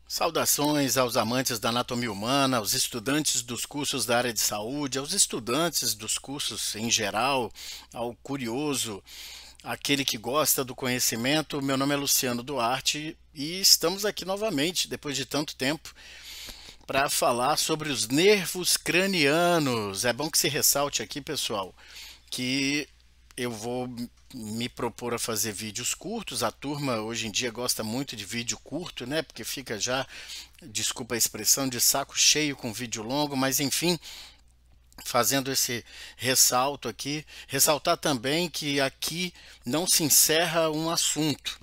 Saudações aos amantes da anatomia humana, aos estudantes dos cursos da área de saúde, aos estudantes dos cursos em geral, ao curioso, aquele que gosta do conhecimento. Meu nome é Luciano Duarte e estamos aqui novamente, depois de tanto tempo, para falar sobre os nervos cranianos. É bom que se ressalte aqui, pessoal, que eu vou me propor a fazer vídeos curtos. A turma hoje em dia gosta muito de vídeo curto, né? Porque fica já, desculpa a expressão, de saco cheio com vídeo longo, mas enfim, fazendo esse ressalto aqui, ressaltar também que aqui não se encerra um assunto.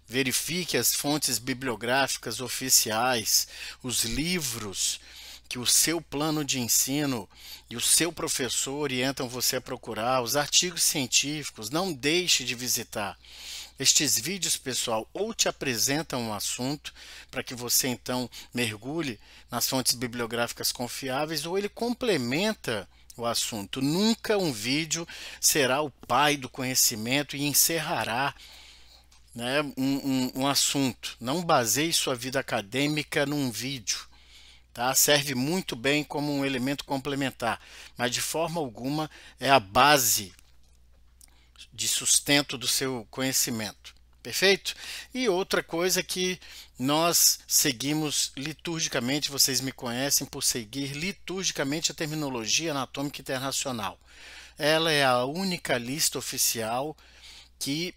Verifique as fontes bibliográficas oficiais, os livros que o seu plano de ensino e o seu professor orientam você a procurar, os artigos científicos. Não deixe de visitar. Estes vídeos, pessoal, ou te apresentam um assunto para que você então mergulhe nas fontes bibliográficas confiáveis, ou ele complementa o assunto. Nunca um vídeo será o pai do conhecimento e encerrará, né, um assunto. Não baseie sua vida acadêmica num vídeo. Tá? Serve muito bem como um elemento complementar, mas de forma alguma é a base de sustento do seu conhecimento. Perfeito? E outra coisa que nós seguimos liturgicamente, vocês me conhecem por seguir liturgicamente a terminologia anatômica internacional. Ela é a única lista oficial que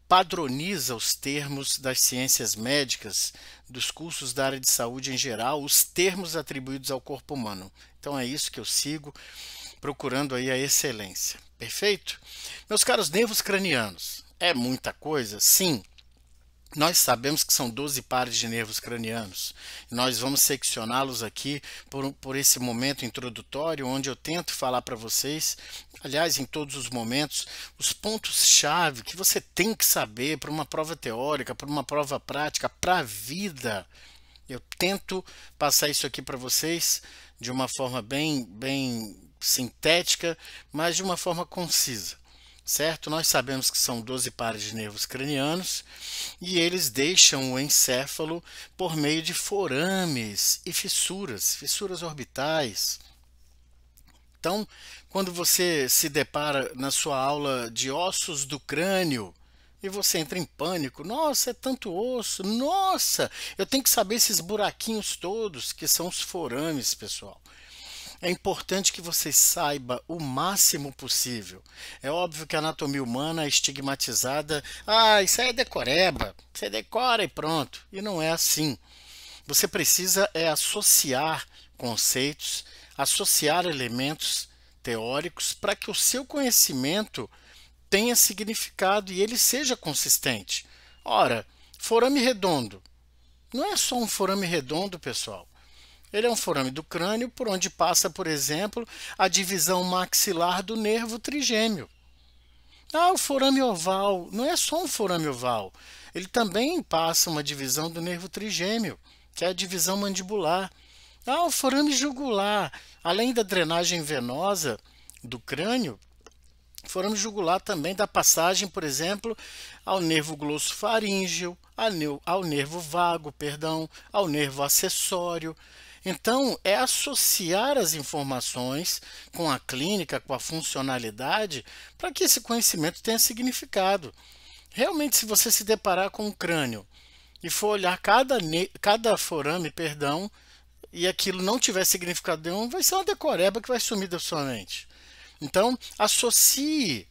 padroniza os termos das ciências médicas, dos cursos da área de saúde em geral, os termos atribuídos ao corpo humano. Então é isso que eu sigo, procurando aí a excelência. Perfeito? Meus caros, nervos cranianos, é muita coisa? Sim. Nós sabemos que são 12 pares de nervos cranianos. Nós vamos seccioná-los aqui por esse momento introdutório, onde eu tento falar para vocês, aliás, em todos os momentos, os pontos-chave que você tem que saber para uma prova teórica, para uma prova prática, para a vida. Eu tento passar isso aqui para vocês de uma forma bem sintética, mas de uma forma concisa. Certo? Nós sabemos que são 12 pares de nervos cranianos e eles deixam o encéfalo por meio de forames e fissuras orbitais. Então, quando você se depara na sua aula de ossos do crânio e você entra em pânico, nossa, é tanto osso, nossa, eu tenho que saber esses buraquinhos todos que são os forames, pessoal. É importante que você saiba o máximo possível. É óbvio que a anatomia humana é estigmatizada. Ah, isso aí é decoreba. Você decora e pronto. E não é assim. Você precisa associar conceitos, associar elementos teóricos para que o seu conhecimento tenha significado e ele seja consistente. Ora, forame redondo. Não é só um forame redondo, pessoal. Ele é um forame do crânio por onde passa, por exemplo, a divisão maxilar do nervo trigêmeo. Ah, o forame oval não é só um forame oval. Ele também passa uma divisão do nervo trigêmeo, que é a divisão mandibular. Ah, o forame jugular, além da drenagem venosa do crânio, o forame jugular também dá passagem, por exemplo, ao nervo glossofaríngeo, ao nervo vago, perdão, ao nervo acessório. Então, é associar as informações com a clínica, com a funcionalidade, para que esse conhecimento tenha significado. Realmente, se você se deparar com um crânio e for olhar cada forame, perdão, e aquilo não tiver significado nenhum, vai ser uma decoreba que vai sumir da sua mente. Então, associe,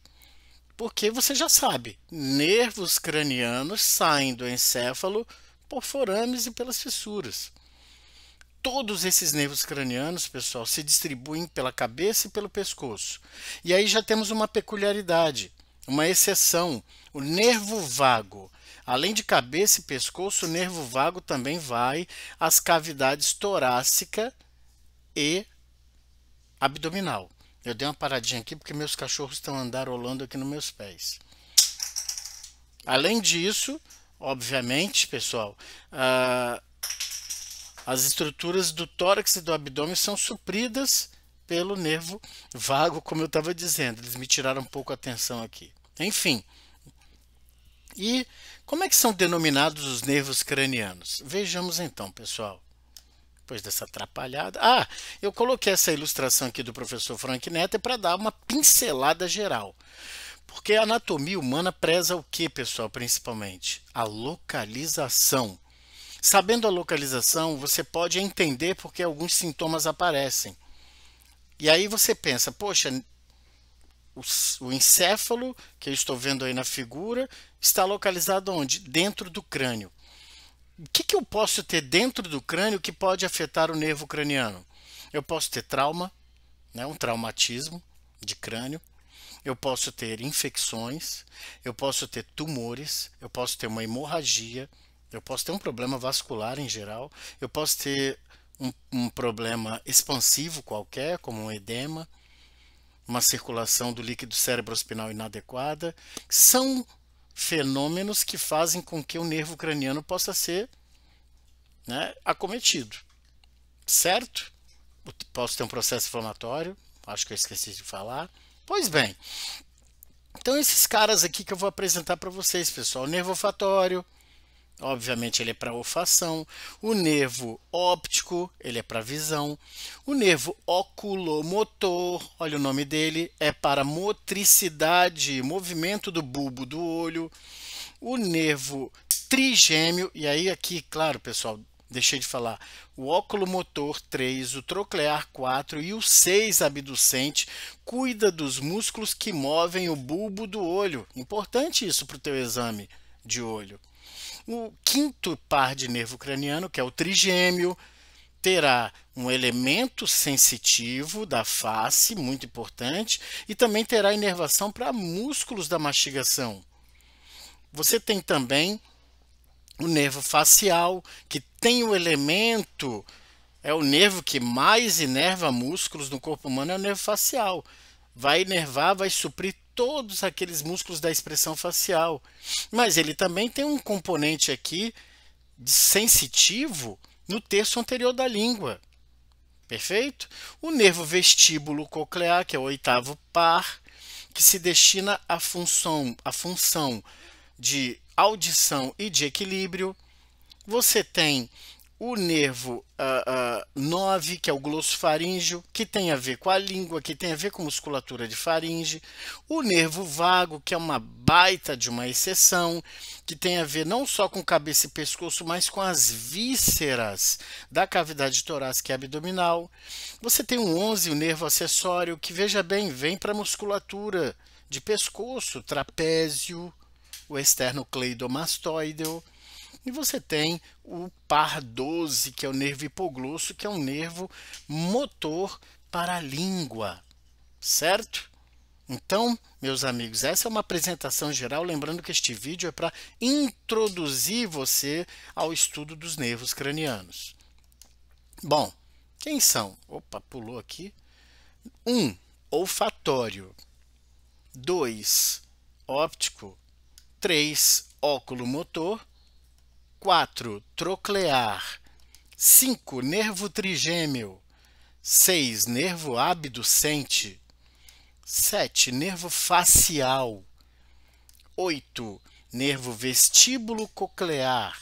porque você já sabe, nervos cranianos saem do encéfalo por forames e pelas fissuras. Todos esses nervos cranianos, pessoal, se distribuem pela cabeça e pelo pescoço. E aí já temos uma peculiaridade, uma exceção, o nervo vago. Além de cabeça e pescoço, o nervo vago também vai às cavidades torácica e abdominal. Eu dei uma paradinha aqui porque meus cachorros estão andarolando aqui nos meus pés. Além disso, obviamente, pessoal, as estruturas do tórax e do abdômen são supridas pelo nervo vago, como eu estava dizendo. Eles me tiraram um pouco a atenção aqui. Enfim. E Como é que são denominados os nervos cranianos? Vejamos então, pessoal. Depois dessa atrapalhada. Eu coloquei essa ilustração aqui do professor Frank Netter para dar uma pincelada geral. Porque a anatomia humana preza o que, pessoal, principalmente? A localização. Sabendo a localização, você pode entender porque alguns sintomas aparecem. E aí você pensa, poxa, o encéfalo, que eu estou vendo aí na figura, está localizado onde? Dentro do crânio. O que eu posso ter dentro do crânio que pode afetar o nervo craniano? Eu posso ter trauma, né, um traumatismo de crânio. Eu posso ter infecções, eu posso ter tumores, eu posso ter uma hemorragia, eu posso ter um problema vascular em geral, eu posso ter um problema expansivo qualquer, como um edema, uma circulação do líquido cerebroespinal inadequada. São fenômenos que fazem com que o nervo craniano possa ser, né, acometido, certo? Posso ter um processo inflamatório, acho que eu esqueci de falar. Pois bem, então esses caras aqui que eu vou apresentar para vocês, pessoal. O nervo olfatório, obviamente ele é para olfação. O nervo óptico, ele é para visão. O nervo oculomotor, olha o nome dele, é para motricidade, movimento do bulbo do olho. O nervo trigêmeo, e aí aqui, claro, pessoal, deixei de falar, o oculomotor 3, o troclear 4 e o 6 abducente cuida dos músculos que movem o bulbo do olho. Importante isso para o teu exame de olho. O quinto par de nervo craniano, que é o trigêmeo, terá um elemento sensitivo da face, muito importante, e também terá inervação para músculos da mastigação. Você tem também o nervo facial, que tem o elemento, é o nervo que mais inerva músculos no corpo humano, é o nervo facial. Vai inervar, vai suprir todos aqueles músculos da expressão facial. Mas ele também tem um componente aqui sensitivo no terço anterior da língua. Perfeito? O nervo vestíbulo coclear, que é o oitavo par, que se destina à função de audição e de equilíbrio. Você tem o nervo 9, que é o glossofaríngeo, que tem a ver com a língua, que tem a ver com musculatura de faringe. O nervo vago, que é uma baita de uma exceção, que tem a ver não só com cabeça e pescoço, mas com as vísceras da cavidade torácica e abdominal. Você tem o 11, o nervo acessório, que, veja bem, vem para a musculatura de pescoço, trapézio, o esternocleidomastoideo. E você tem o par 12, que é o nervo hipoglosso, que é um nervo motor para a língua, certo? Então, meus amigos, essa é uma apresentação geral, lembrando que este vídeo é para introduzir você ao estudo dos nervos cranianos. Bom, quem são? Opa, pulou aqui. 1. Olfatório. 2. Óptico. 3. Oculomotor. 4. Troclear. 5. Nervo trigêmeo. 6. Nervo abducente. 7. Nervo facial. 8. Nervo vestíbulo coclear.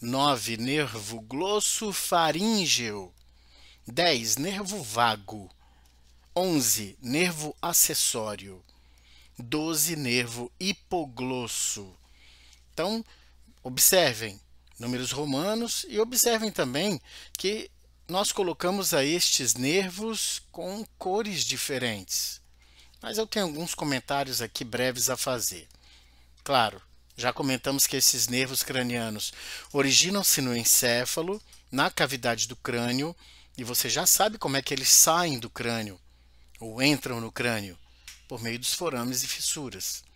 9. Nervo glossofaríngeo. 10. Nervo vago. 11. Nervo acessório. 12. Nervo hipoglosso. Então, observem números romanos e observem também que nós colocamos aí estes nervos com cores diferentes. Mas eu tenho alguns comentários aqui breves a fazer. Claro, já comentamos que esses nervos cranianos originam-se no encéfalo, na cavidade do crânio, e você já sabe como é que eles saem do crânio, ou entram no crânio, por meio dos forames e fissuras.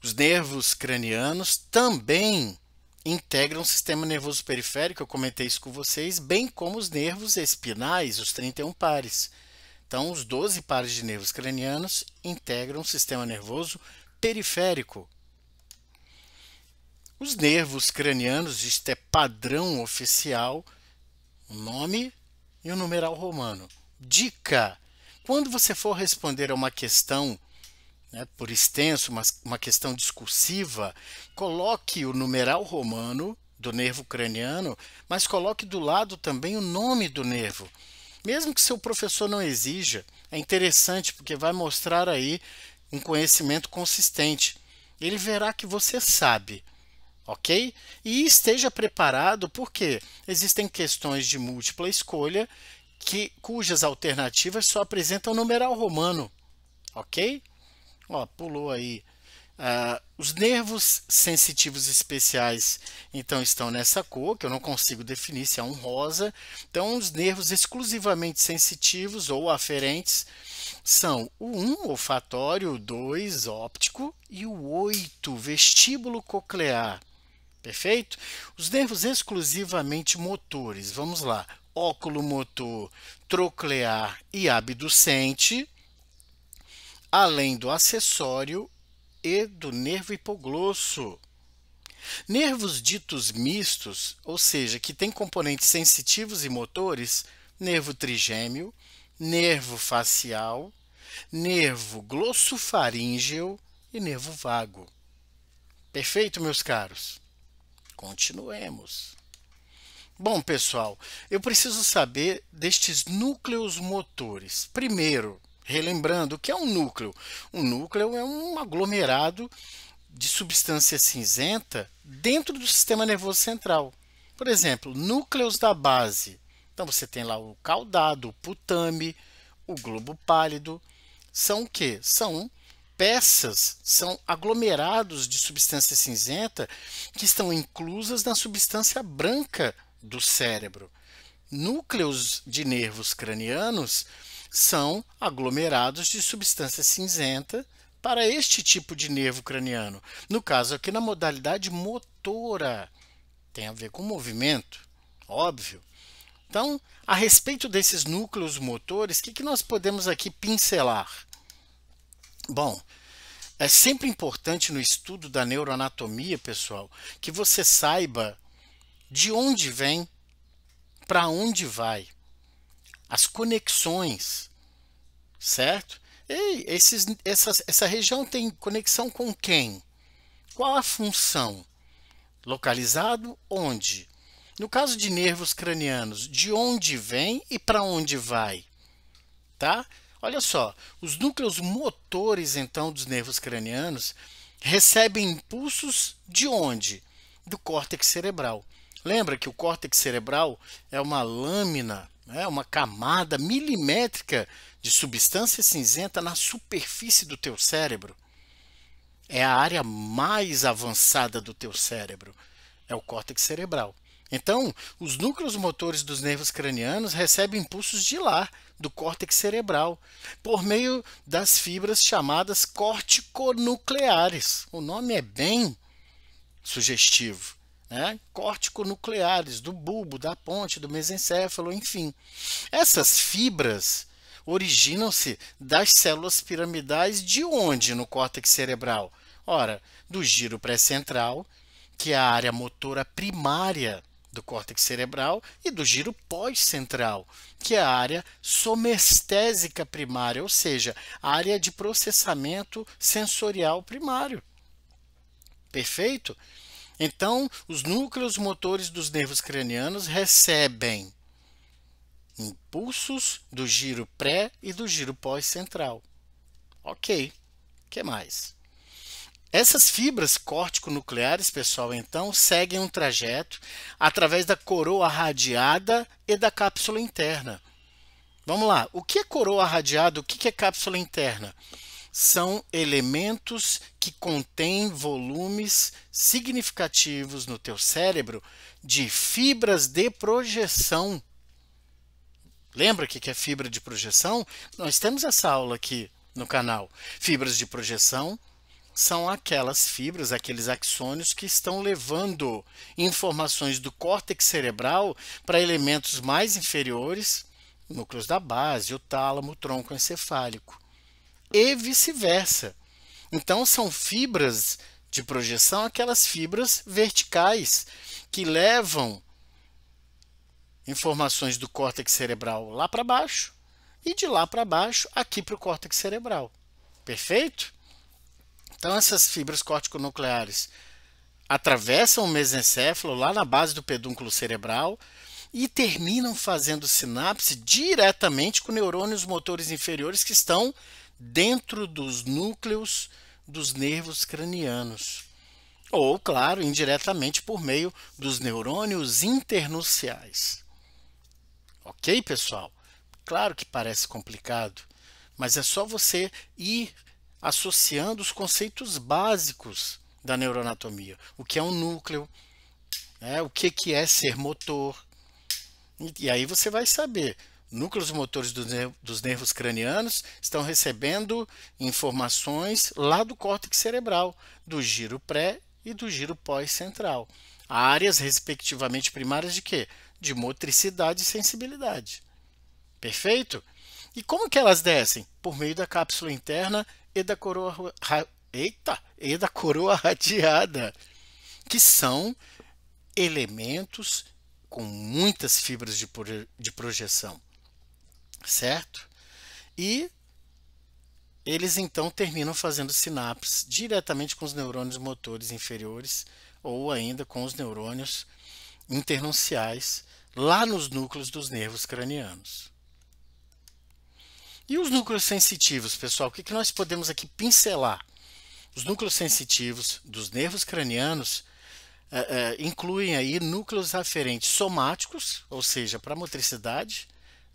Os nervos cranianos também integram o sistema nervoso periférico, eu comentei isso com vocês, bem como os nervos espinais, os 31 pares. Então, os 12 pares de nervos cranianos integram o sistema nervoso periférico. Os nervos cranianos, isto é padrão oficial, o nome e o numeral romano. Dica: quando você for responder a uma questão né, por extenso, uma questão discursiva, coloque o numeral romano do nervo craniano, mas coloque do lado também o nome do nervo. Mesmo que seu professor não exija, é interessante porque vai mostrar aí um conhecimento consistente. Ele verá que você sabe, ok? E esteja preparado porque existem questões de múltipla escolha cujas alternativas só apresentam numeral romano, ok? Ó, pulou aí. Os nervos sensitivos especiais, então, estão nessa cor, que eu não consigo definir se é um rosa. Então, os nervos exclusivamente sensitivos ou aferentes são o 1, olfatório, o 2, óptico, e o 8, vestíbulo coclear. Perfeito? Os nervos exclusivamente motores, vamos lá. Óculomotor, troclear e abducente, além do acessório e do nervo hipoglosso. Nervos ditos mistos, ou seja, que têm componentes sensitivos e motores, nervo trigêmeo, nervo facial, nervo glossofaríngeo e nervo vago. Perfeito, meus caros? Continuemos. Bom, pessoal, eu preciso saber destes núcleos motores. Primeiro, relembrando, o que é um núcleo? Um núcleo é um aglomerado de substância cinzenta dentro do sistema nervoso central. Por exemplo, núcleos da base. Então você tem lá o caudado, o putame, o globo pálido. São o quê? São peças, são aglomerados de substância cinzenta que estão inclusas na substância branca do cérebro. Núcleos de nervos cranianos são aglomerados de substância cinzenta para este tipo de nervo craniano. No caso aqui na modalidade motora, tem a ver com movimento, óbvio. Então, a respeito desses núcleos motores, o que nós podemos aqui pincelar? Bom, é sempre importante no estudo da neuroanatomia, pessoal, que você saiba de onde vem, para onde vai, as conexões, certo? E essa região tem conexão com quem? Qual a função? Localizado onde? No caso de nervos cranianos, de onde vem e para onde vai? Tá? Olha só, os núcleos motores, então, dos nervos cranianos recebem impulsos de onde? Do córtex cerebral. Lembra que o córtex cerebral é uma lâmina, uma camada milimétrica de substância cinzenta na superfície do teu cérebro. É a área mais avançada do teu cérebro, é o córtex cerebral. Então, os núcleos motores dos nervos cranianos recebem impulsos de lá, do córtex cerebral, por meio das fibras chamadas corticonucleares. O nome é bem sugestivo, né? Corticonucleares, do bulbo, da ponte, do mesencéfalo, enfim. Essas fibras originam-se das células piramidais de onde no córtex cerebral? Ora, do giro pré-central, que é a área motora primária do córtex cerebral, e do giro pós-central, que é a área somestésica primária, ou seja, a área de processamento sensorial primário. Perfeito? Então, os núcleos motores dos nervos cranianos recebem impulsos do giro pré e do giro pós-central. Ok, o que mais? Essas fibras corticonucleares, pessoal, então, seguem um trajeto através da coroa radiada e da cápsula interna. Vamos lá, o que é coroa radiada? O que é cápsula interna? São elementos que contêm volumes significativos no teu cérebro de fibras de projeção. Lembra o que é fibra de projeção? Nós temos essa aula aqui no canal. Fibras de projeção são aquelas fibras, aqueles axônios que estão levando informações do córtex cerebral para elementos mais inferiores, núcleos da base, o tálamo, o tronco encefálico, e vice-versa. Então, são fibras de projeção, aquelas fibras verticais que levam informações do córtex cerebral lá para baixo e de lá para baixo aqui para o córtex cerebral. Perfeito? Então essas fibras corticonucleares atravessam o mesencéfalo lá na base do pedúnculo cerebral e terminam fazendo sinapse diretamente com neurônios motores inferiores que estão dentro dos núcleos dos nervos cranianos. Ou, claro, indiretamente por meio dos neurônios internunciais. Ok, pessoal? Claro que parece complicado, mas é só você ir associando os conceitos básicos da neuroanatomia. O que é um núcleo, né? O que é ser motor. E aí você vai saber. Núcleos motores dos nervos cranianos estão recebendo informações lá do córtex cerebral, do giro pré e do giro pós-central. Áreas, respectivamente, primárias de quê? De motricidade e sensibilidade. Perfeito? E como que elas descem? Por meio da cápsula interna e da coroa, e da coroa radiada, que são elementos com muitas fibras de projeção, certo? E eles então terminam fazendo sinapses diretamente com os neurônios motores inferiores ou ainda com os neurônios internunciais lá nos núcleos dos nervos cranianos. E os núcleos sensitivos, pessoal, o que nós podemos aqui pincelar? Os núcleos sensitivos dos nervos cranianos incluem aí núcleos aferentes somáticos, ou seja, para motricidade,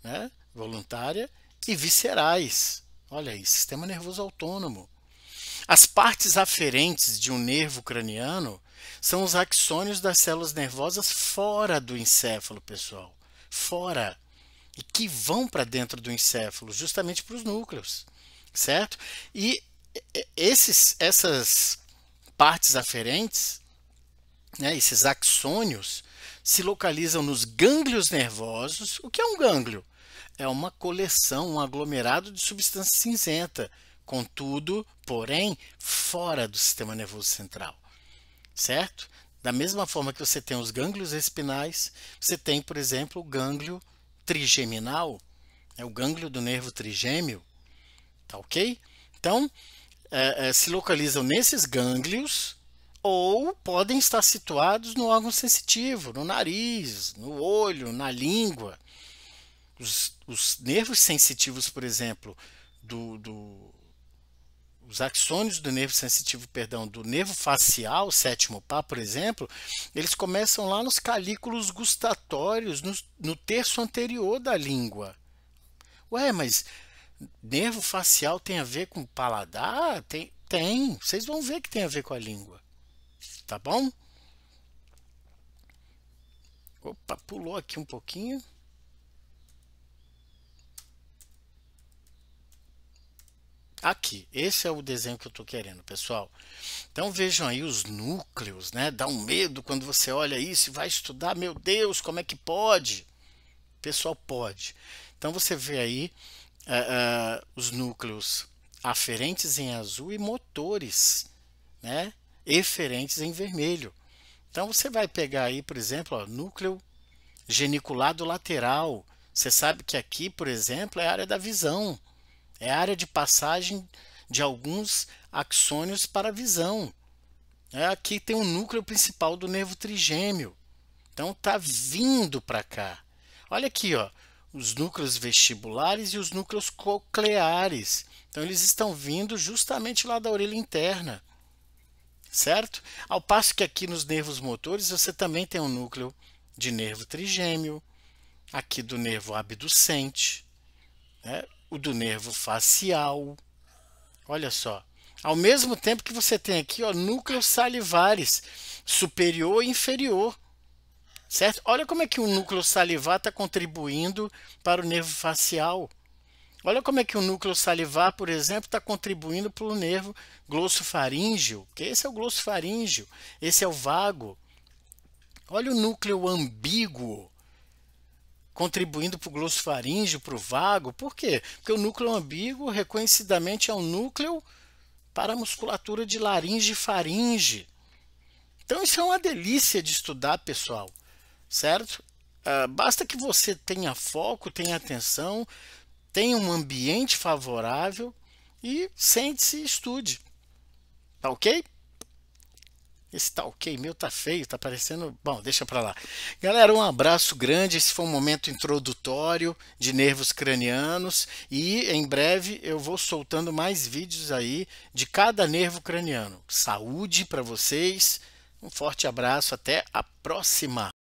né, voluntária, e viscerais. Olha aí, sistema nervoso autônomo. As partes aferentes de um nervo craniano são os axônios das células nervosas fora do encéfalo, pessoal. Fora. E que vão para dentro do encéfalo, justamente para os núcleos, certo? E essas partes aferentes, né, esses axônios, se localizam nos gânglios nervosos. O que é um gânglio? É uma coleção, um aglomerado de substância cinzenta, contudo, porém, fora do sistema nervoso central, certo? Da mesma forma que você tem os gânglios espinais, você tem, por exemplo, o gânglio trigeminal, é o gânglio do nervo trigêmeo, tá ok? Então, se localizam nesses gânglios ou podem estar situados no órgão sensitivo, no nariz, no olho, na língua. Os nervos sensitivos, por exemplo, os axônios do nervo sensitivo, perdão, do nervo facial, sétimo pá, por exemplo, eles começam lá nos calículos gustatórios, no terço anterior da língua. Ué, mas nervo facial tem a ver com paladar? Tem. Vocês vão ver que tem a ver com a língua. Tá bom? Opa, pulou aqui um pouquinho. Aqui, esse é o desenho que eu estou querendo, pessoal. Então vejam aí os núcleos, né? Dá um medo quando você olha isso e vai estudar. Meu Deus, como é que pode? Pessoal, pode. Então você vê aí os núcleos aferentes em azul e motores, né, eferentes em vermelho. Então você vai pegar aí, por exemplo, ó, núcleo geniculado lateral. Você sabe que aqui, por exemplo, é a área da visão. É a área de passagem de alguns axônios para a visão. Aqui tem um núcleo principal do nervo trigêmeo. Então está vindo para cá. Olha aqui, ó, os núcleos vestibulares e os núcleos cocleares. Então eles estão vindo justamente lá da orelha interna, certo? Ao passo que aqui nos nervos motores você também tem um núcleo de nervo trigêmeo, aqui do nervo abducente, né? O do nervo facial. Olha só. Ao mesmo tempo que você tem aqui, ó, núcleos salivares, superior e inferior. Certo? Olha como é que o núcleo salivar está contribuindo para o nervo facial. Olha como é que o núcleo salivar, por exemplo, está contribuindo para o nervo glossofaríngeo, que esse é o glossofaríngeo, esse é o vago. Olha o núcleo ambíguo contribuindo para o glossofaríngeo, para o vago. Por quê? Porque o núcleo ambíguo, reconhecidamente, é um núcleo para a musculatura de laringe e faringe. Então isso é uma delícia de estudar, pessoal. Certo? Basta que você tenha foco, tenha atenção, tenha um ambiente favorável e sente-se e estude. Tá ok? Esse tá ok, meu tá feio, tá parecendo. Bom, deixa pra lá. Galera, um abraço grande. Esse foi um momento introdutório de nervos cranianos e em breve eu vou soltando mais vídeos aí de cada nervo craniano. Saúde para vocês. Um forte abraço, até a próxima.